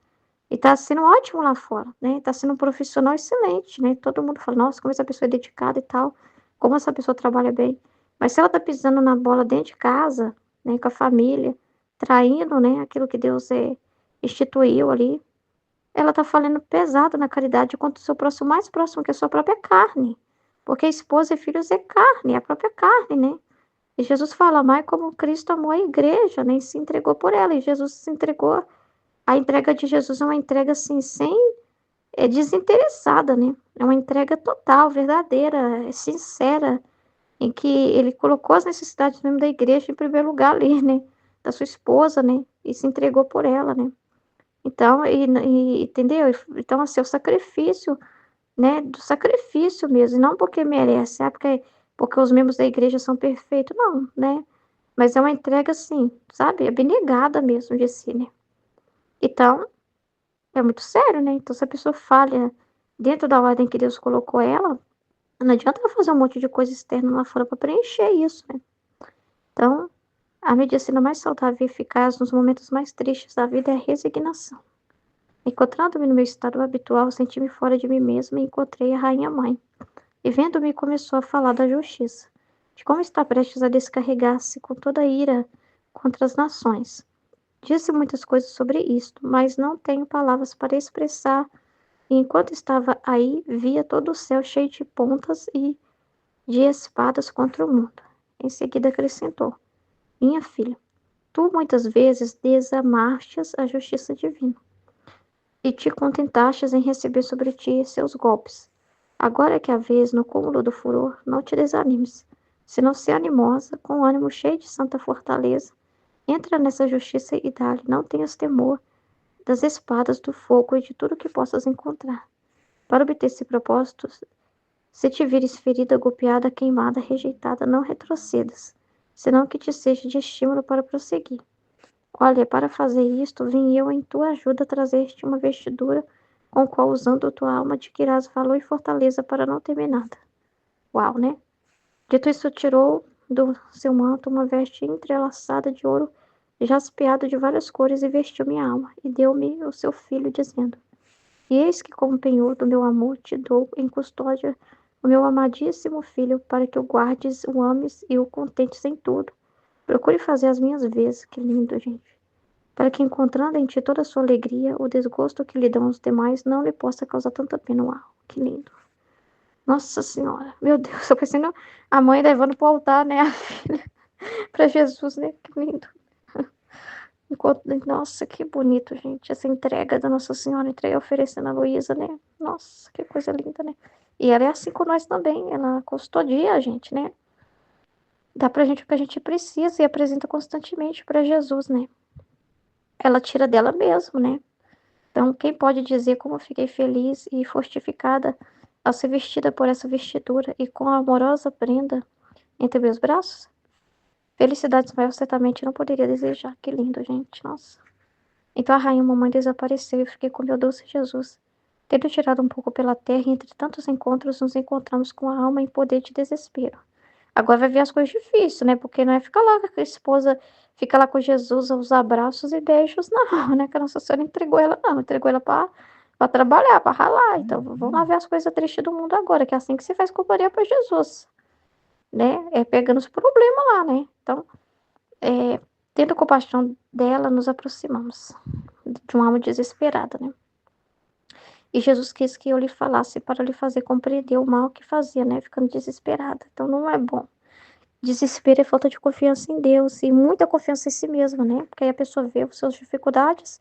e tá sendo ótimo lá fora, né? Tá sendo um profissional excelente, né? Todo mundo fala, nossa, como essa pessoa é dedicada e tal, como essa pessoa trabalha bem. Mas se ela tá pisando na bola dentro de casa, né, com a família, traindo, né, aquilo que Deus instituiu ali, ela tá falando pesado na caridade contra o seu próximo mais próximo, que é a sua própria carne. Porque esposa e filhos é carne, é a própria carne, né? E Jesus fala, amai como Cristo amou a igreja, né? E se entregou por ela. E Jesus se entregou. A entrega de Jesus é uma entrega assim, desinteressada, né? É uma entrega total, verdadeira, sincera, em que ele colocou as necessidades mesmo da igreja em primeiro lugar ali, né? Da sua esposa, né? E se entregou por ela, né? Então, entendeu? Então, assim, o sacrifício, né? Do sacrifício mesmo, e não porque merece, porque os membros da igreja são perfeitos, não, né? Mas é uma entrega, assim, sabe? Abnegada mesmo de si, né? Então, é muito sério, né? Então, se a pessoa falha dentro da ordem que Deus colocou ela, não adianta ela fazer um monte de coisa externa lá fora para preencher isso, né? Então, a medicina mais saudável e eficaz nos momentos mais tristes da vida é a resignação. Encontrando-me no meu estado habitual, senti-me fora de mim mesma e encontrei a Rainha Mãe. E vendo-me, começou a falar da justiça, de como está prestes a descarregar-se com toda a ira contra as nações. Disse muitas coisas sobre isto, mas não tenho palavras para expressar. E enquanto estava aí, via todo o céu cheio de pontas e de espadas contra o mundo. Em seguida acrescentou: Minha filha, tu muitas vezes desamastes a justiça divina e te contentastes em receber sobre ti seus golpes. Agora que a vez no cúmulo do furor, não te desanimes, senão se animosa, com ânimo cheio de santa fortaleza, entra nessa justiça e dá-lhe, não tenhas temor das espadas, do fogo e de tudo que possas encontrar. Para obter esse propósito, se te vires ferida, golpeada, queimada, rejeitada, não retrocedas, senão que te seja de estímulo para prosseguir. Olha, para fazer isto, vim eu em tua ajuda trazer-te uma vestidura com a qual, usando tua alma, adquirirás valor e fortaleza para não temer nada. Uau, né? Dito isso, tirou do seu manto uma veste entrelaçada de ouro, jaspeado de várias cores, e vestiu minha alma, e deu-me o seu filho, dizendo: E eis que, como penhor do meu amor, te dou em custódia o meu amadíssimo filho, para que o guardes, o ames e o contentes em tudo. Procure fazer as minhas vezes, que lindo, gente. Para que, encontrando em ti toda a sua alegria, o desgosto que lhe dão os demais não lhe possa causar tanta pena. Uau, que lindo. Nossa Senhora, meu Deus, eu pensando a mãe levando para o altar, né, a filha, para Jesus, né, que lindo. Nossa, que bonito, gente, essa entrega da Nossa Senhora, entrega oferecendo a Luísa, né, nossa, que coisa linda, né. E ela é assim com nós também, ela custodia a gente, né, dá pra gente o que a gente precisa e apresenta constantemente para Jesus, né. Ela tira dela mesmo, né. Então, quem pode dizer como fiquei feliz e fortificada ao ser vestida por essa vestidura e com a amorosa prenda entre meus braços? Felicidades maior certamente não poderia desejar. Que lindo, gente. Nossa. Então a rainha mamãe desapareceu e fiquei com meu doce Jesus. Tendo tirado um pouco pela terra, e entre tantos encontros, nos encontramos com a alma em poder de desespero. Agora vai ver as coisas difíceis, né? Porque não é ficar lá com a esposa, fica lá com Jesus, os abraços e beijos, não, né? Que a Nossa Senhora entregou ela, não, entregou ela para trabalhar, para ralar. Então vamos lá ver as coisas tristes do mundo agora, que é assim que se faz companhia para Jesus, né? É pegando os problemas lá, né? Então, tendo compaixão dela, nos aproximamos de uma alma desesperada, né? E Jesus quis que eu lhe falasse para lhe fazer compreender o mal que fazia, né? Ficando desesperada. Então não é bom. Desespero é falta de confiança em Deus e muita confiança em si mesma, né? Porque aí a pessoa vê as suas dificuldades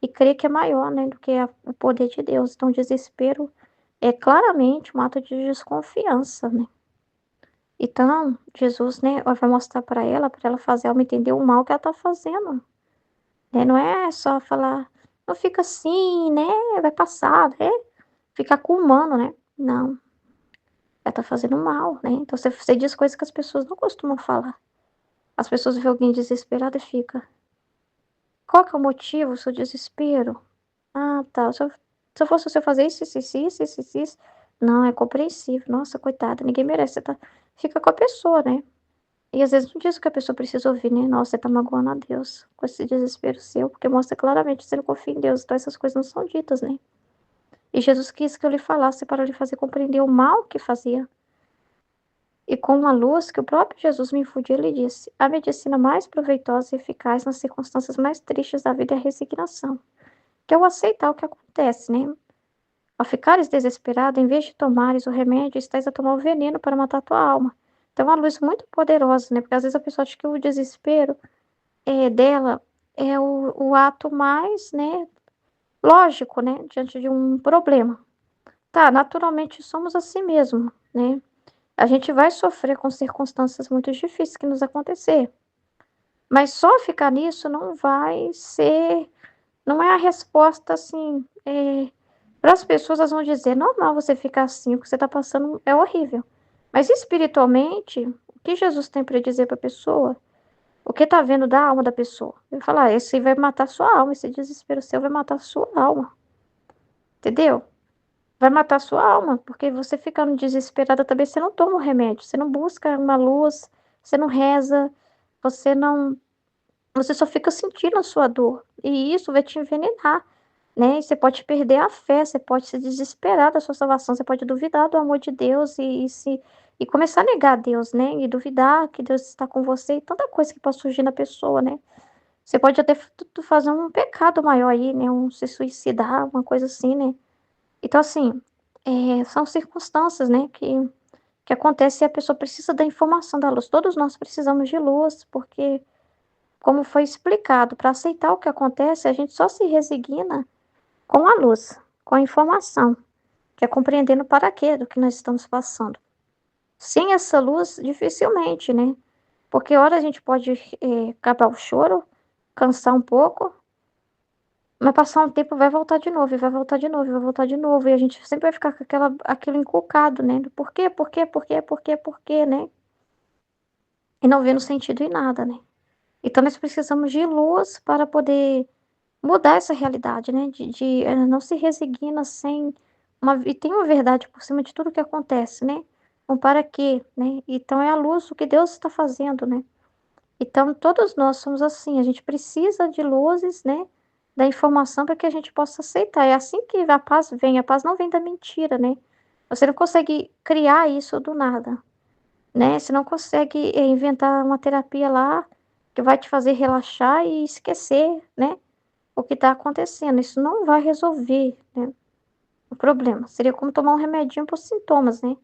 e crê que é maior, né, do que o poder de Deus. Então, desespero é claramente um ato de desconfiança, né? Então, Jesus, né, vai mostrar para ela fazer ela entender o mal que ela tá fazendo, né? Não é só falar, não fica assim, né? Vai passar, né? Ficar culpando, né? Não, ela tá fazendo mal, né? Então você diz coisas que as pessoas não costumam falar. As pessoas veem alguém desesperado e fica, qual que é o motivo, o seu desespero? Ah, tá. Se eu fosse você fazer isso. Não, é compreensível. Nossa, coitada, ninguém merece. Você tá... Fica com a pessoa, né? E às vezes não diz o que a pessoa precisa ouvir, né? Nossa, você tá magoando a Deus com esse desespero seu, porque mostra claramente que você não confia em Deus. Então essas coisas não são ditas, né? E Jesus quis que eu lhe falasse para lhe fazer compreender o mal que fazia. E com a luz que o próprio Jesus me infundiu, ele disse: a medicina mais proveitosa e eficaz nas circunstâncias mais tristes da vida é a resignação, que é o aceitar o que acontece, né? Ao ficares desesperado, em vez de tomares o remédio, estás a tomar o veneno para matar a tua alma. Então, é uma luz muito poderosa, né? Porque às vezes a pessoa acha que o desespero dela é o ato mais, né, lógico, né, diante de um problema. Tá, naturalmente somos assim mesmo, né? A gente vai sofrer com circunstâncias muito difíceis que nos acontecer. Mas só ficar nisso não vai ser, não é a resposta assim. Para as pessoas, elas vão dizer: normal você ficar assim, o que você está passando é horrível. Mas espiritualmente, o que Jesus tem para dizer para a pessoa? O que está vendo da alma da pessoa? Ele vai falar: esse vai matar sua alma, esse desespero seu vai matar sua alma. Entendeu? Vai matar sua alma, porque você ficando desesperada também, você não toma o remédio, você não busca uma luz, você não reza, você não, você só fica sentindo a sua dor, e isso vai te envenenar, né? E você pode perder a fé, você pode se desesperar da sua salvação, você pode duvidar do amor de Deus e começar a negar Deus, né? E duvidar que Deus está com você, e tanta coisa que pode surgir na pessoa, né? Você pode até fazer um pecado maior aí, né? Se suicidar, uma coisa assim, né? Então, assim, são circunstâncias, né, que acontecem e a pessoa precisa da informação da luz. Todos nós precisamos de luz, porque, como foi explicado, para aceitar o que acontece, a gente só se resigna com a luz, com a informação, que é compreendendo para quê do que nós estamos passando. Sem essa luz, dificilmente, né? Porque, hora a gente pode acabar o choro, cansar um pouco, mas passar um tempo vai voltar de novo, e vai voltar de novo, e vai voltar de novo. E a gente sempre vai ficar com aquilo inculcado, né? Do por quê, né? E não vendo sentido em nada, né? Então nós precisamos de luz para poder mudar essa realidade, né? Não se resigna sem e tem uma verdade por cima de tudo que acontece, né? Um para quê, né? Então é a luz o que Deus está fazendo, né? Então, todos nós somos assim, a gente precisa de luzes, né, da informação para que a gente possa aceitar. É assim que a paz não vem da mentira, né? Você não consegue criar isso do nada, né? Você não consegue inventar uma terapia lá que vai te fazer relaxar e esquecer, né, o que está acontecendo. Isso não vai resolver, né, o problema. Seria como tomar um remedinho para os sintomas, né?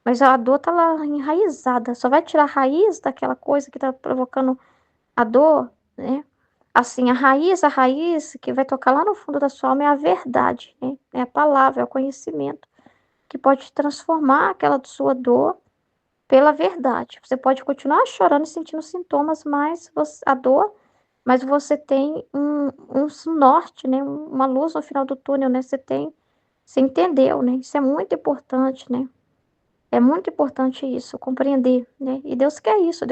Mas a dor tá lá enraizada, só vai tirar a raiz daquela coisa que está provocando a dor, né? Assim, a raiz que vai tocar lá no fundo da sua alma é a verdade, né? É a palavra, é o conhecimento que pode transformar aquela sua dor pela verdade. Você pode continuar chorando e sentindo sintomas, mas a dor, mas você tem um norte, né? Uma luz no final do túnel, né? Você entendeu, né? Isso é muito importante, né? É muito importante isso, compreender, né? E Deus quer isso,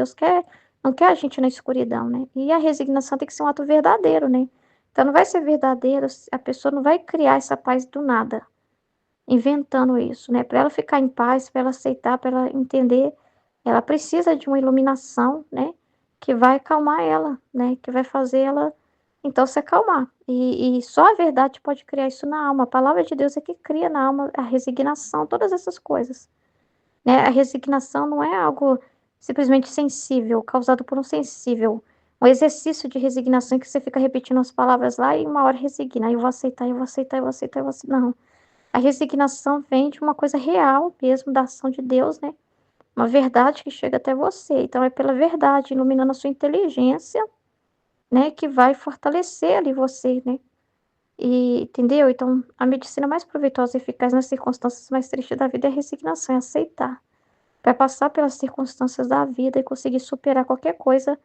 não quer a gente na escuridão, né? E a resignação tem que ser um ato verdadeiro, né? Então não vai ser verdadeiro, a pessoa não vai criar essa paz do nada, inventando isso, né? Para ela ficar em paz, para ela aceitar, para ela entender, ela precisa de uma iluminação, né? Que vai acalmar ela, né? Que vai fazer ela, então, se acalmar. E só a verdade pode criar isso na alma. A palavra de Deus é que cria na alma a resignação, todas essas coisas, né? A resignação não é algo simplesmente sensível, causado por um sensível. Um exercício de resignação em que você fica repetindo as palavras lá e uma hora resigna. Eu vou aceitar, eu vou aceitar, eu vou aceitar, eu vou aceitar. Não. A resignação vem de uma coisa real mesmo, da ação de Deus, né? Uma verdade que chega até você. Então, é pela verdade, iluminando a sua inteligência, né? Que vai fortalecer ali você, né? E, entendeu? Então, a medicina mais proveitosa e eficaz nas circunstâncias mais tristes da vida é a resignação, é aceitar. para passar pelas circunstâncias da vida e conseguir superar qualquer coisa.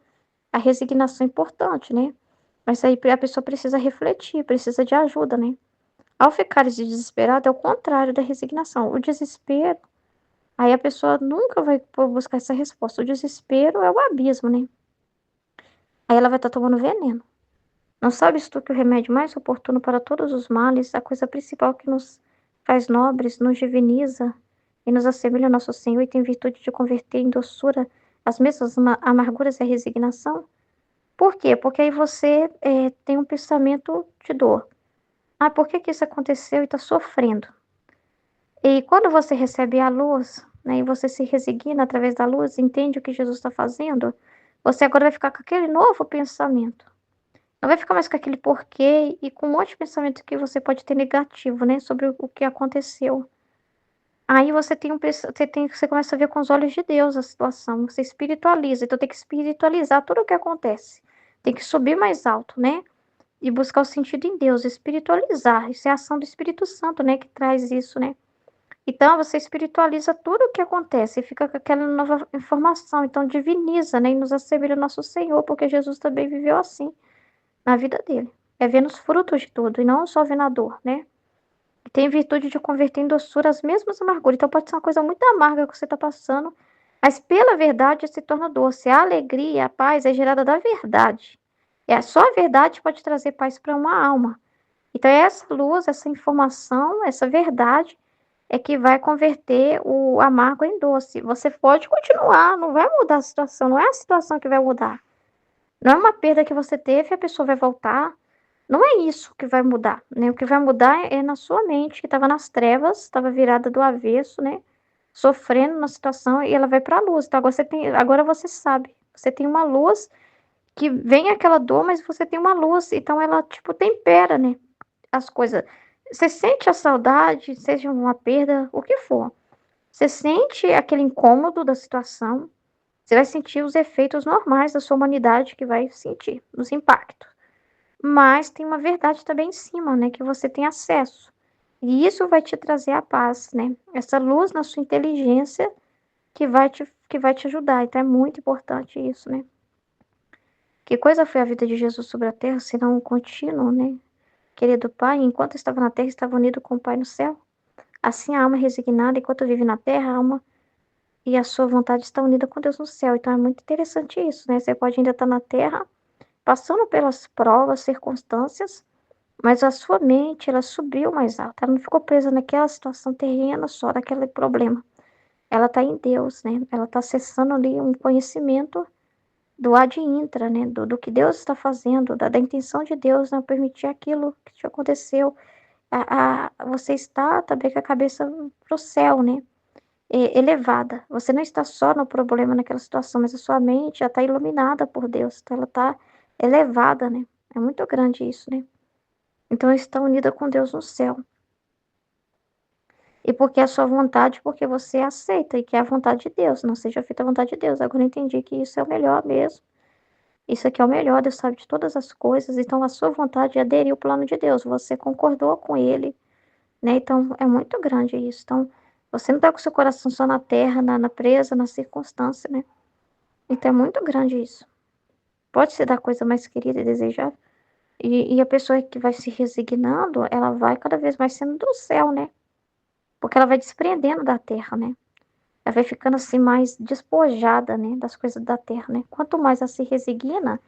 A resignação é importante, né? Mas aí a pessoa precisa refletir, precisa de ajuda, né? Ao ficar desesperado, é o contrário da resignação. O desespero, aí a pessoa nunca vai buscar essa resposta. O desespero é o abismo, né? Aí ela vai estar tomando veneno. Não sabes tu que o remédio mais oportuno para todos os males, a coisa principal que nos faz nobres, nos diviniza e nos assemelha ao nosso Senhor e tem virtude de converter em doçura as mesmas amarguras e a resignação? Por quê? Porque aí você tem um pensamento de dor. Ah, por que que isso aconteceu e está sofrendo? E quando você recebe a luz, né, e você se resigna através da luz, entende o que Jesus está fazendo, você agora vai ficar com aquele novo pensamento. Não vai ficar mais com aquele porquê e com um monte de pensamento que você pode ter negativo, né, sobre o que aconteceu. Aí você tem você começa a ver com os olhos de Deus a situação, você espiritualiza, então tem que espiritualizar tudo o que acontece. Tem que subir mais alto, né? E buscar o sentido em Deus, espiritualizar. Isso é a ação do Espírito Santo, né, que traz isso, né? Então você espiritualiza tudo o que acontece e fica com aquela nova informação, então diviniza, né, e nos assemelha ao nosso Senhor, porque Jesus também viveu assim na vida dele. É vendo os frutos de tudo e não só vendo a dor, né? E tem virtude de converter em doçura as mesmas amarguras. Então pode ser uma coisa muito amarga que você está passando, mas pela verdade se torna doce. A alegria, a paz é gerada da verdade. Só a verdade pode trazer paz para uma alma. Então é essa luz, essa informação, essa verdade é que vai converter o amargo em doce. Você pode continuar, não vai mudar a situação, não é a situação que vai mudar. Não é uma perda que você teve e a pessoa vai voltar. Não é isso que vai mudar, né? O que vai mudar é na sua mente, que estava nas trevas, estava virada do avesso, né? Sofrendo na situação e ela vai para a luz. Então agora você sabe. Você tem uma luz que vem aquela dor, mas você tem uma luz. Então ela, tipo, tempera, né? As coisas. Você sente a saudade, seja uma perda, o que for. Você sente aquele incômodo da situação, você vai sentir os efeitos normais da sua humanidade que vai sentir, os impactos. Mas tem uma verdade também em cima, né, que você tem acesso. E isso vai te trazer a paz, né? Essa luz na sua inteligência que vai te ajudar. Então é muito importante isso, né? Que coisa foi a vida de Jesus sobre a terra, senão um contínuo, né? Querido Pai, enquanto estava na terra, estava unido com o Pai no céu. Assim a alma resignada, enquanto vive na terra, a alma e a sua vontade está unida com Deus no céu. Então é muito interessante isso, né? Você pode ainda estar na terra, passando pelas provas, circunstâncias, mas a sua mente, ela subiu mais alto. Ela não ficou presa naquela situação terrena só, daquele problema. Ela está em Deus, né? Ela está acessando ali um conhecimento do ad intra, né? Do que Deus está fazendo, da intenção de Deus, né? Permitir aquilo que te aconteceu. Você está também com a cabeça pro céu, né? Elevada. Você não está só no problema naquela situação, mas a sua mente já está iluminada por Deus. Então ela está elevada, né? É muito grande isso, né? Então está unida com Deus no céu. E porque é a sua vontade, porque você aceita e quer a vontade de Deus, não seja feita a vontade de Deus. Agora eu entendi que isso é o melhor mesmo. Isso aqui é o melhor, Deus sabe de todas as coisas. Então a sua vontade é aderir ao plano de Deus. Você concordou com ele, né? Então é muito grande isso. Então você não está com seu coração só na terra, na presa, na circunstância, né? Então é muito grande isso. Pode ser da coisa mais querida e desejável. E a pessoa que vai se resignando, ela vai cada vez mais sendo do céu, né? Porque ela vai desprendendo da terra, né? Ela vai ficando assim mais despojada, né? Das coisas da terra, né? Quanto mais ela se resigna,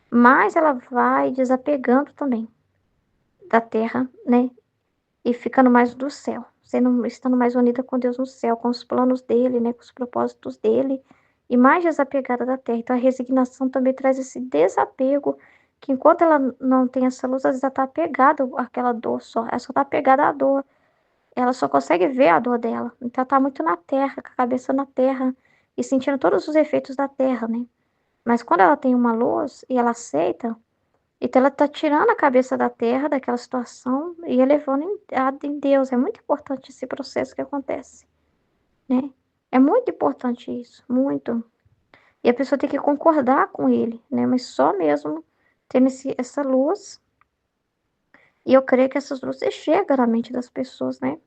mais ela vai desapegando também da terra, né? E ficando mais do céu. Estando mais unida com Deus no céu, com os planos dele, né? Com os propósitos dele. E mais desapegada da terra. Então a resignação também traz esse desapego, que enquanto ela não tem essa luz, às vezes ela está apegada àquela dor só. Ela só está apegada à dor. Ela só consegue ver a dor dela. Então ela tá muito na terra, com a cabeça na terra e sentindo todos os efeitos da terra, né? Mas quando ela tem uma luz e ela aceita, então ela tá tirando a cabeça da terra, daquela situação e elevando em Deus. É muito importante esse processo que acontece, né? É muito importante isso, muito. E a pessoa tem que concordar com ele, né? Mas só mesmo tendo essa luz. E eu creio que essas luzes chegam na mente das pessoas, né?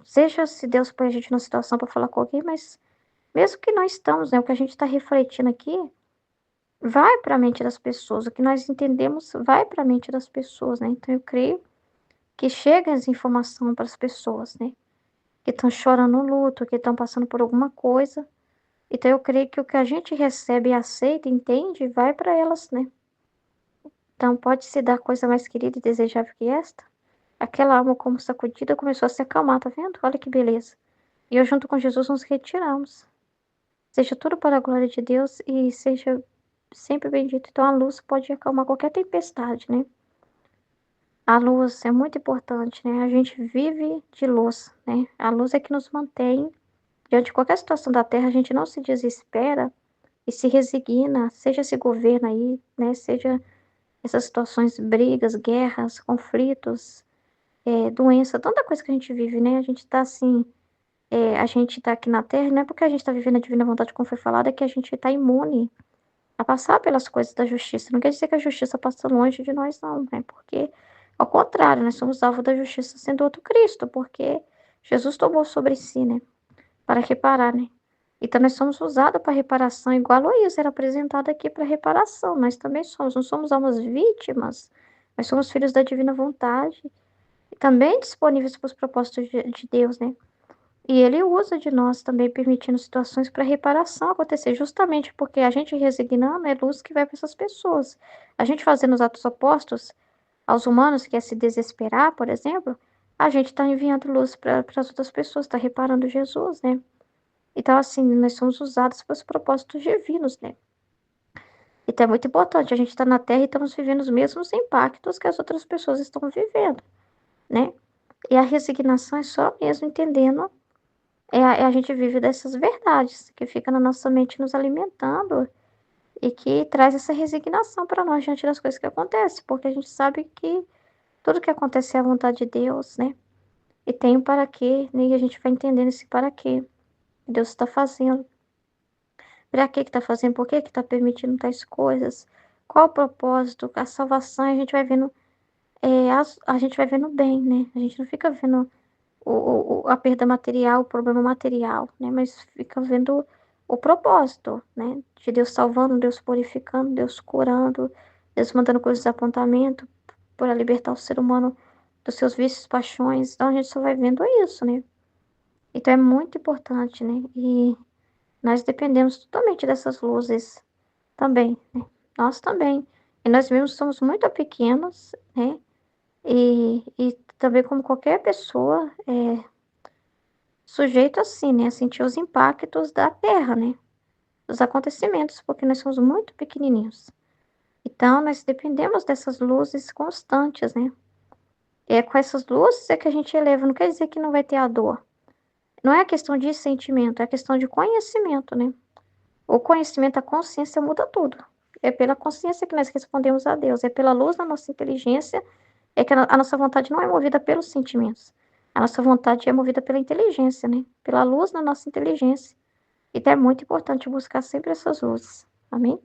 Seja se Deus põe a gente numa situação para falar com alguém, mas mesmo que não estamos, né, o que a gente está refletindo aqui vai para a mente das pessoas, o que nós entendemos vai para a mente das pessoas, né? Então eu creio que chega essa informação para as pessoas, né? Que estão chorando no luto, que estão passando por alguma coisa. Então eu creio que o que a gente recebe, aceita, entende, vai para elas, né? Então pode se dar coisa mais querida e desejável que esta. Aquela alma como sacudida começou a se acalmar, tá vendo? Olha que beleza. E eu junto com Jesus nos retiramos. Seja tudo para a glória de Deus e seja sempre bendito. Então a luz pode acalmar qualquer tempestade, né? A luz é muito importante, né? A gente vive de luz, né? A luz é que nos mantém diante de qualquer situação da Terra, a gente não se desespera e se resigna, seja esse governo aí, né? Seja essas situações, brigas, guerras, conflitos, doença, tanta coisa que a gente vive, né? A gente tá assim, a gente tá aqui na Terra, não é porque a gente tá vivendo a divina vontade, como foi falado, é que a gente tá imune a passar pelas coisas da justiça. Não quer dizer que a justiça passa longe de nós, não, né? Porque, ao contrário, nós somos alvo da justiça sendo outro Cristo, porque Jesus tomou sobre si, né? Para reparar, né? Então, nós somos usados para reparação, igual a Luísa era apresentada aqui para reparação. Nós também somos, não somos almas vítimas, nós somos filhos da divina vontade e também disponíveis para os propósitos de Deus, né? E ele usa de nós também, permitindo situações para reparação acontecer, justamente porque a gente resignando é luz que vai para essas pessoas. A gente fazendo os atos opostos aos humanos, que é se desesperar, por exemplo, a gente está enviando luz para as outras pessoas, está reparando Jesus, né? Então, assim, nós somos usados para os propósitos divinos, né? Então, é muito importante, a gente está na Terra e estamos vivendo os mesmos impactos que as outras pessoas estão vivendo, né? E a resignação é só mesmo entendendo, a gente vive dessas verdades, que fica na nossa mente nos alimentando e que traz essa resignação para nós diante das coisas que acontecem, porque a gente sabe que tudo que acontece é a vontade de Deus, né? E tem um para quê, né? E a gente vai entendendo esse para quê que Deus está fazendo. Para que está fazendo? Por que está permitindo tais coisas? Qual o propósito? A salvação, a gente vai vendo, a gente vai vendo bem, né? A gente não fica vendo a perda material, o problema material, né? Mas fica vendo o propósito, né? De Deus salvando, Deus purificando, Deus curando, Deus mandando coisas de apontamento para libertar o ser humano dos seus vícios, paixões. Então a gente só vai vendo isso, né? Então é muito importante, né? E nós dependemos totalmente dessas luzes também, né? Nós também. E nós mesmos somos muito pequenos, né? E também como qualquer pessoa, sujeito assim, né? A sentir os impactos da Terra, né? Dos acontecimentos, porque nós somos muito pequenininhos. Então, nós dependemos dessas luzes constantes, né? E é com essas luzes é que a gente eleva. Não quer dizer que não vai ter a dor. Não é questão de sentimento, é questão de conhecimento, né? O conhecimento, a consciência muda tudo. É pela consciência que nós respondemos a Deus, é pela luz da nossa inteligência, é que a nossa vontade não é movida pelos sentimentos. A nossa vontade é movida pela inteligência, né? Pela luz da nossa inteligência. Então é muito importante buscar sempre essas luzes. Amém?